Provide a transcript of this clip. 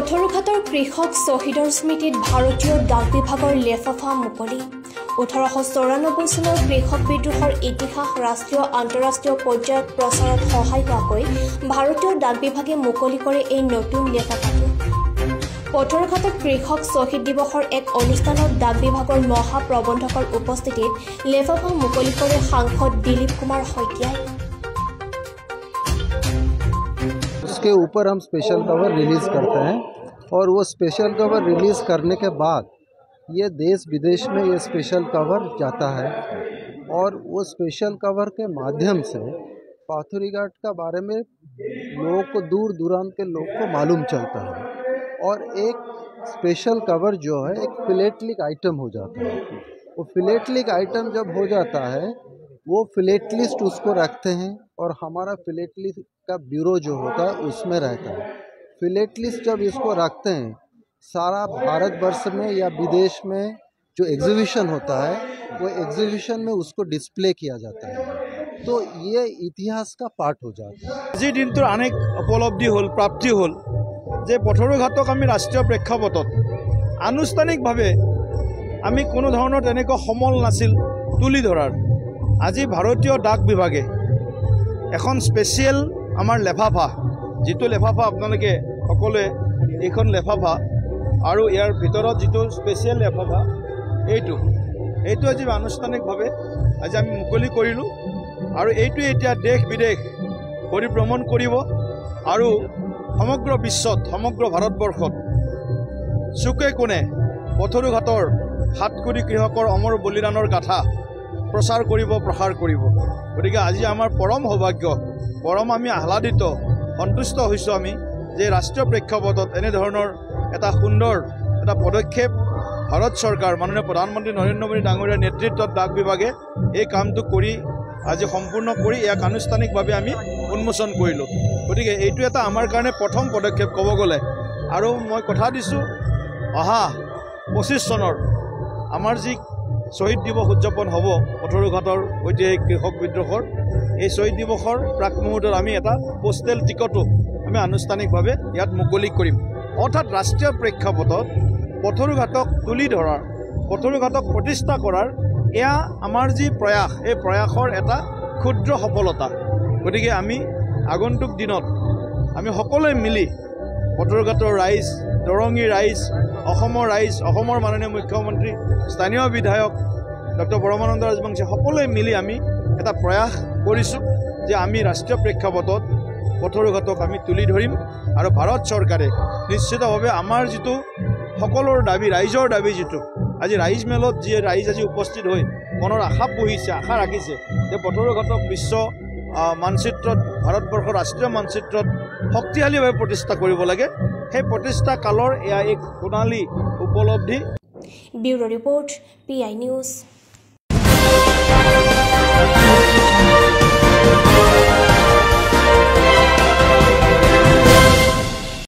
পথৰুঘাটৰ কৃষক শ্বহীদৰ স্মৃতিত ভাৰতীয় ডাক বিভাগৰ লেফাফা মুকলি 1894 চনৰ কৃষক বিদ্ৰোহৰ ইতিহাস ৰাষ্ট্ৰীয় আন্তঃৰাষ্ট্ৰীয় পৰ্যায়ত প্ৰচাৰত সহায় হোৱাকৈ ভাৰতীয় ডাক বিভাগে মুকলি কৰে এই নতুন লেফাফাটো পথৰুঘাটত কৃষক শ্বহীদ দিৱসৰ এক অনুষ্ঠানত ডাক বিভাগৰ মহাপ্ৰবন্ধকৰ উপস্থিতিত লেফাফা মুকলি কৰে সাংসদ দিলীপ কুমাৰ শইকীয়াই उसके ऊपर हम स्पेशल कवर रिलीज़ करते हैं और वो स्पेशल कवर रिलीज़ करने के बाद ये देश विदेश में ये स्पेशल कवर जाता है और वो स्पेशल कवर के माध्यम से पाथरीघाट का बारे में लोगों को दूर दूरांत के लोग को मालूम चलता है और एक स्पेशल कवर जो है एक फिलेटलिक आइटम हो जाता है। वो फिलेटलिक आइटम जब हो जाता है वो फिलेट लिस्ट उसको रखते हैं और हमारा फिलेट लिस्ट का ब्यूरो जो होता है उसमें रहता है। फिलेट लिस्ट जब इसको रखते हैं सारा भारतवर्ष में या विदेश में जो एग्जीबिशन होता है वो एग्जीबिशन में उसको डिस्प्ले किया जाता है तो ये इतिहास का पार्ट हो जाता है। আজি দিনটোৰ অনেক উপলব্ধি হল প্ৰাপ্তি হল যে পথৰুঘাটক আমি ৰাষ্ট্ৰীয় প্ৰেক্ষাপটত আনুষ্ঠানিকভাৱে আমি কোনো ধৰণৰ তেনেকুৱা সমল নাছিল তুলি ধৰাৰ আজি ভাৰতীয় ডাক বিভাগে এখন স্পেচিয়েল আমাৰ লেফাফা যিটো লেফাফা আপোনালোকে সকলোৱে এইখন লেফাফা আৰু ইয়াৰ ভিতৰত যিটো স্পেচিয়েল লেফাফা এইটো আজি আনুষ্ঠানিকভাৱে আজি আমি মুকলি কৰিলোঁ আৰু এইটো এতিয়া দেশ বিদেশ পৰিভ্ৰমণ কৰিব আৰু সমগ্ৰ বিশ্বত সমগ্ৰ ভাৰতবৰ্ষত চুকে কোণে পথৰুঘাটৰ 7 কোটি কৃষকৰ অমৰ বলিদানৰ গাথা প্ৰচাৰ কৰিব প্ৰসাৰ কৰিব গতিকে আজি আমাৰ পৰম সৌভাগ্য পৰম আমি আহ্লাদিত সন্তুষ্ট হৈছোঁ আমি যে ৰাষ্ট্ৰীয় প্ৰেক্ষাপটত এনে ধৰণৰ এটা সুন্দৰ এটা পদক্ষেপ ভাৰত চৰকাৰ মাননীয় প্ৰধানমন্ত্ৰী নৰেন্দ্ৰ মোদী ডাঙৰীয়াৰ নেতৃত্বত ডাক বিভাগে এই কামটো কৰি আজি সম্পূৰ্ণ কৰি ইয়াক আনুষ্ঠানিকভাৱে আমি উন্মোচন কৰিলোঁ গতিকে এইটো এটা আমাৰ কাৰণে প্ৰথম পদক্ষেপ ক'ব গ'লে আৰু মই কথা দিছোঁ অহা 25 চনৰ আমাৰ যি শ্বহীদ দিৱস উদযাপন হ'ব পথৰুঘাটৰ ঐতিহাসিক কৃষক বিদ্ৰোহৰ এই শ্বহীদ দিৱসৰ প্ৰাক মুহূৰ্তত আমি এটা পোষ্টেল টিকটো আমি আনুষ্ঠানিকভাৱে ইয়াত মুকলি কৰিম অৰ্থাৎ ৰাষ্ট্ৰীয় প্ৰেক্ষাপটত পথৰুঘাটক তুলি ধৰাৰ পথৰুঘাটক প্ৰতিষ্ঠা কৰাৰ এয়া আমাৰ যি প্ৰয়াস এই প্ৰয়াসৰ এটা ক্ষুদ্ৰ সফলতা গতিকে আমি আগন্তুক দিনত আমি সকলোৱে মিলি পথৰুঘাটৰ ৰাইজ দৰঙী ৰাইজ অসমৰ ৰাইজ অসমৰ মাননীয় মুখ্যমন্ত্ৰী স্থানীয় বিধায়ক ডক্টৰ পৰমানন্দ ৰাজবংশী সকলোৱে মিলি আমি এটা প্ৰয়াস কৰিছোঁ যে আমি ৰাষ্ট্ৰীয় প্ৰেক্ষাপটত পথৰুঘাটক আমি তুলি ধৰিম আৰু ভাৰত চৰকাৰে নিশ্চিতভাৱে আমাৰ যিটো সকলোৰ দাবী ৰাইজৰ দাবী যিটো আজি ৰাইজ মেলত যি ৰাইজ আজি উপস্থিত হৈ মনৰ আশা পুহিছে আশা ৰাখিছে যে পথৰুঘাটক বিশ্ব মানচিত্ৰত ভাৰতবৰ্ষৰ ৰাষ্ট্ৰীয় মানচিত্ৰত শক্তিশালীভাৱে প্ৰতিষ্ঠা কৰিব লাগে সেই প্ৰতিষ্ঠা কালৰ এয়া এক সোণালী উপলব্ধি ব্যুৰো ৰিপৰ্ট PI নিউজ